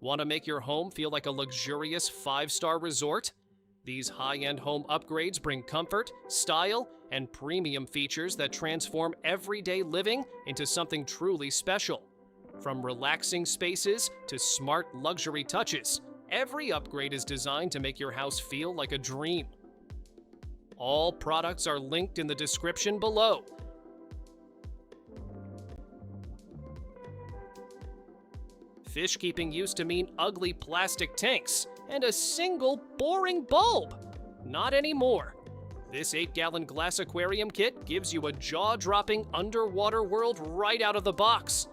Want to make your home feel like a luxurious 5-star resort? These high-end home upgrades bring comfort, style, and premium features that transform everyday living into something truly special. From relaxing spaces to smart luxury touches, every upgrade is designed to make your house feel like a dream. All products are linked in the description below. Fish keeping used to mean ugly plastic tanks and a single boring bulb. Not anymore. This 8-gallon glass aquarium kit gives you a jaw-dropping underwater world right out of the box.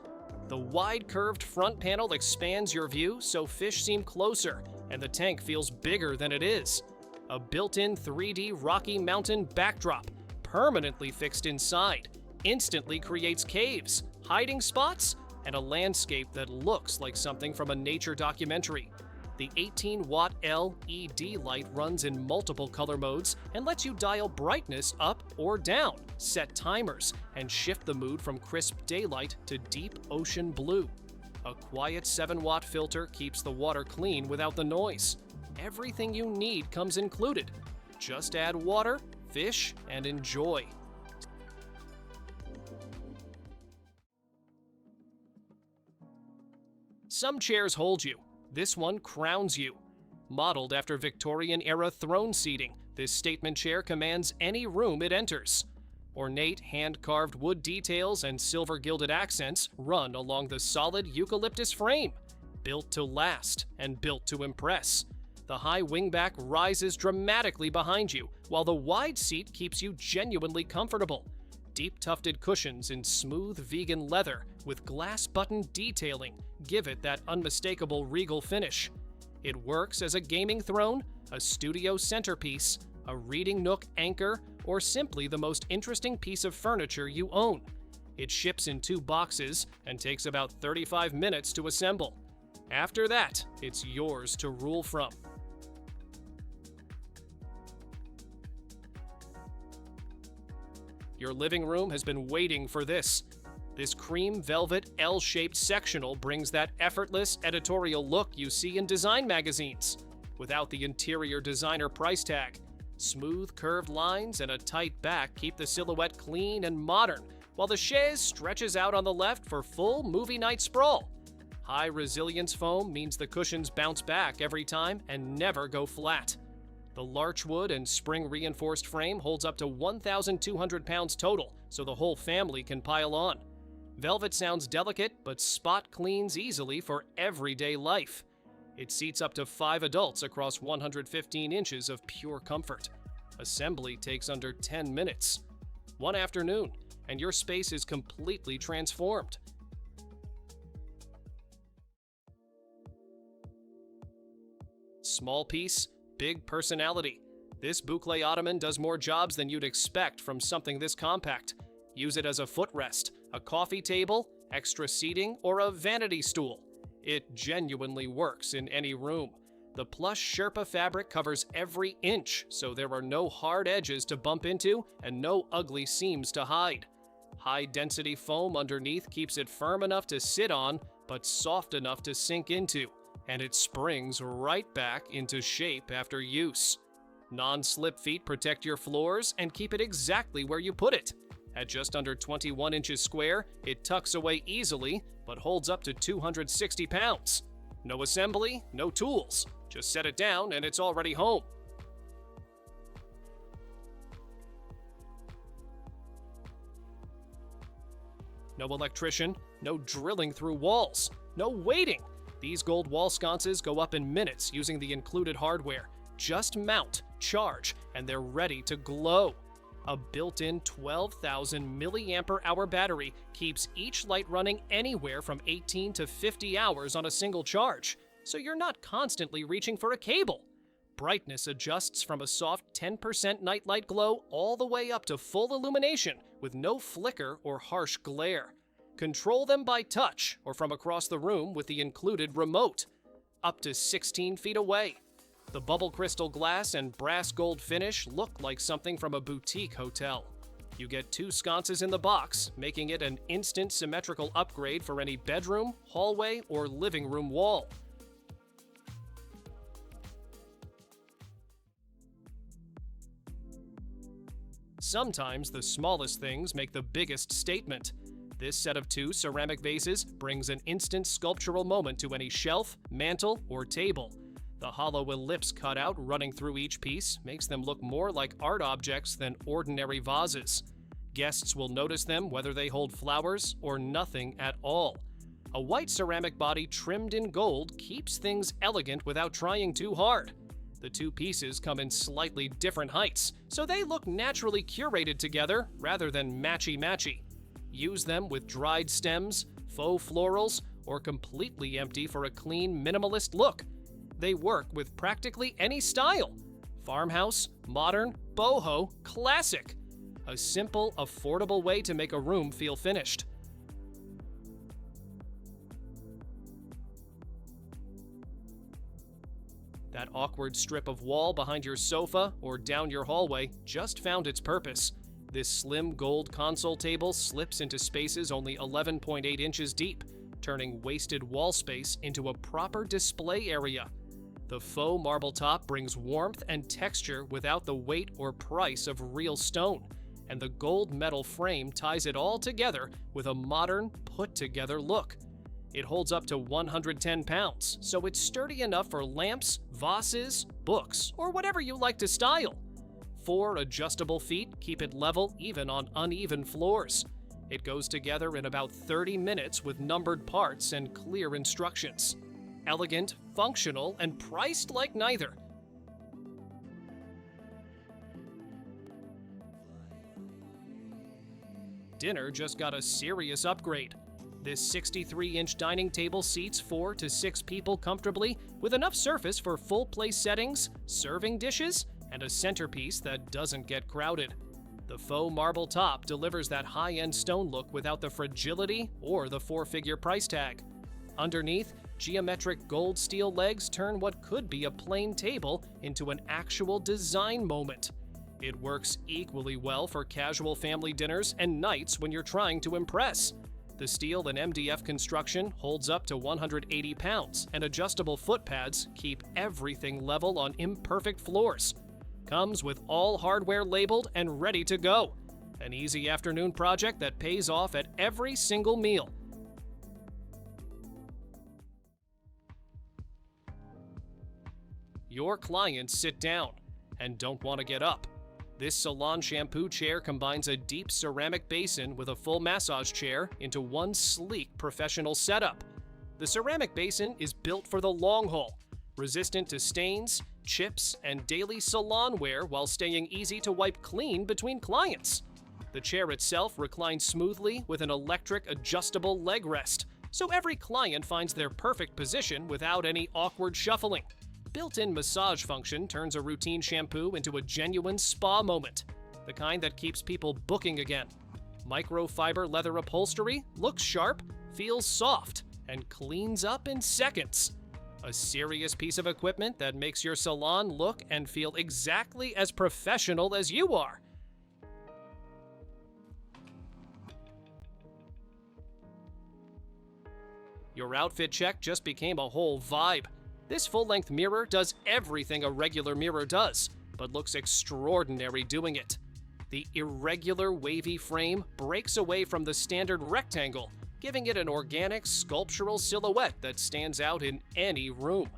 The wide curved front panel expands your view so fish seem closer and the tank feels bigger than it is. A built-in 3D Rocky Mountain backdrop, permanently fixed inside, instantly creates caves, hiding spots, and a landscape that looks like something from a nature documentary. The 18-watt LED light runs in multiple color modes and lets you dial brightness up or down, set timers, and shift the mood from crisp daylight to deep ocean blue. A quiet 7-watt filter keeps the water clean without the noise. Everything you need comes included. Just add water, fish, and enjoy. Some chairs hold you. This one crowns you. Modeled after Victorian-era throne seating, this statement chair commands any room it enters. Ornate hand-carved wood details and silver-gilded accents run along the solid eucalyptus frame. Built to last and built to impress. The high wingback rises dramatically behind you, while the wide seat keeps you genuinely comfortable. Deep tufted cushions in smooth vegan leather with glass button detailing give it that unmistakable regal finish. It works as a gaming throne, a studio centerpiece, a reading nook anchor, or simply the most interesting piece of furniture you own. It ships in 2 boxes and takes about 35 minutes to assemble. After that, it's yours to rule from. Your living room has been waiting for this. This cream velvet L-shaped sectional brings that effortless editorial look you see in design magazines, without the interior designer price tag. Smooth curved lines and a tight back keep the silhouette clean and modern, while the chaise stretches out on the left for full movie night sprawl. High resilience foam means the cushions bounce back every time and never go flat. The larchwood and spring-reinforced frame holds up to 1,200 pounds total, so the whole family can pile on. Velvet sounds delicate, but spot cleans easily for everyday life. It seats up to 5 adults across 115 inches of pure comfort. Assembly takes under 10 minutes. One afternoon, and your space is completely transformed. Small piece, big personality. This boucle Ottoman does more jobs than you'd expect from something this compact. Use it as a footrest, a coffee table, extra seating, or a vanity stool. It genuinely works in any room. The plush Sherpa fabric covers every inch, so there are no hard edges to bump into and no ugly seams to hide. High-density foam underneath keeps it firm enough to sit on, but soft enough to sink into, and it springs right back into shape after use. Non-slip feet protect your floors and keep it exactly where you put it. At just under 21 inches square, it tucks away easily, but holds up to 260 pounds. No assembly, no tools. Just set it down and it's already home. No electrician, no drilling through walls, no waiting. These gold wall sconces go up in minutes using the included hardware. Just mount, charge, and they're ready to glow. A built-in 12,000 milliampere-hour battery keeps each light running anywhere from 18 to 50 hours on a single charge, so you're not constantly reaching for a cable. Brightness adjusts from a soft 10% nightlight glow all the way up to full illumination with no flicker or harsh glare. Control them by touch or from across the room with the included remote. Up to 16 feet away. The bubble crystal glass and brass gold finish look like something from a boutique hotel. You get 2 sconces in the box, making it an instant symmetrical upgrade for any bedroom, hallway, or living room wall. Sometimes the smallest things make the biggest statement. This set of 2 ceramic vases brings an instant sculptural moment to any shelf, mantel, or table. The hollow ellipse cutout running through each piece makes them look more like art objects than ordinary vases. Guests will notice them whether they hold flowers or nothing at all. A white ceramic body trimmed in gold keeps things elegant without trying too hard. The 2 pieces come in slightly different heights, so they look naturally curated together rather than matchy-matchy. Use them with dried stems, faux florals, or completely empty for a clean, minimalist look. They work with practically any style. Farmhouse, modern, boho, classic. A simple, affordable way to make a room feel finished. That awkward strip of wall behind your sofa or down your hallway just found its purpose. This slim gold console table slips into spaces only 11.8 inches deep, turning wasted wall space into a proper display area. The faux marble top brings warmth and texture without the weight or price of real stone, and the gold metal frame ties it all together with a modern, put-together look. It holds up to 110 pounds, so it's sturdy enough for lamps, vases, books, or whatever you like to style. 4 adjustable feet keep it level even on uneven floors. It goes together in about 30 minutes with numbered parts and clear instructions. Elegant, functional, and priced like neither. Dinner just got a serious upgrade. This 63-inch dining table seats 4 to 6 people comfortably, with enough surface for full place settings, serving dishes, and a centerpiece that doesn't get crowded. The faux marble top delivers that high-end stone look without the fragility or the 4-figure price tag. Underneath, geometric gold steel legs turn what could be a plain table into an actual design moment. It works equally well for casual family dinners and nights when you're trying to impress. The steel and MDF construction holds up to 180 pounds, and adjustable foot pads keep everything level on imperfect floors. Comes with all hardware labeled and ready to go. An easy afternoon project that pays off at every single meal. Your clients sit down and don't want to get up. This salon shampoo chair combines a deep ceramic basin with a full massage chair into one sleek professional setup. The ceramic basin is built for the long haul, resistant to stains, chips, and daily salon wear while staying easy to wipe clean between clients. The chair itself reclines smoothly with an electric adjustable leg rest, so every client finds their perfect position without any awkward shuffling. Built-in massage function turns a routine shampoo into a genuine spa moment, the kind that keeps people booking again. Microfiber leather upholstery looks sharp, feels soft, and cleans up in seconds. A serious piece of equipment that makes your salon look and feel exactly as professional as you are. Your outfit check just became a whole vibe. This full-length mirror does everything a regular mirror does, but looks extraordinary doing it. The irregular, wavy frame breaks away from the standard rectangle, giving it an organic, sculptural silhouette that stands out in any room.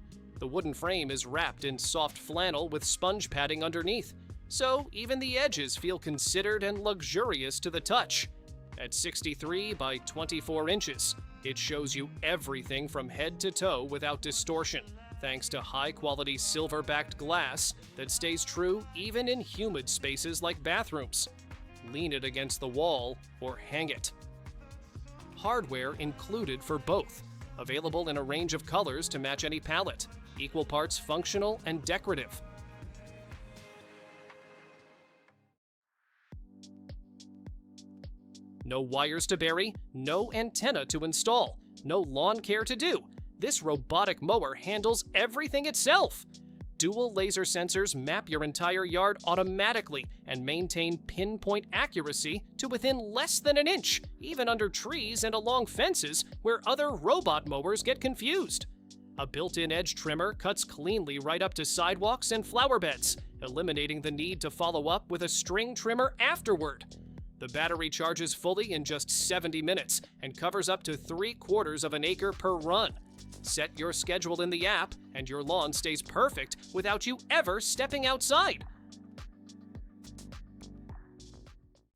The wooden frame is wrapped in soft flannel with sponge padding underneath, so even the edges feel considered and luxurious to the touch. At 63 by 24 inches, it shows you everything from head to toe without distortion, thanks to high-quality silver-backed glass that stays true even in humid spaces like bathrooms. Lean it against the wall or hang it. Hardware included for both, available in a range of colors to match any palette, equal parts functional and decorative. No wires to bury, no antenna to install, no lawn care to do. This robotic mower handles everything itself. Dual laser sensors map your entire yard automatically and maintain pinpoint accuracy to within less than an inch, even under trees and along fences where other robot mowers get confused. A built-in edge trimmer cuts cleanly right up to sidewalks and flower beds, eliminating the need to follow up with a string trimmer afterward. The battery charges fully in just 70 minutes and covers up to 3/4 of an acre per run. Set your schedule in the app, and your lawn stays perfect without you ever stepping outside.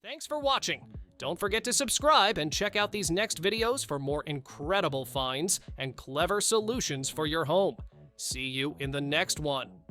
Thanks for watching. Don't forget to subscribe and check out these next videos for more incredible finds and clever solutions for your home. See you in the next one.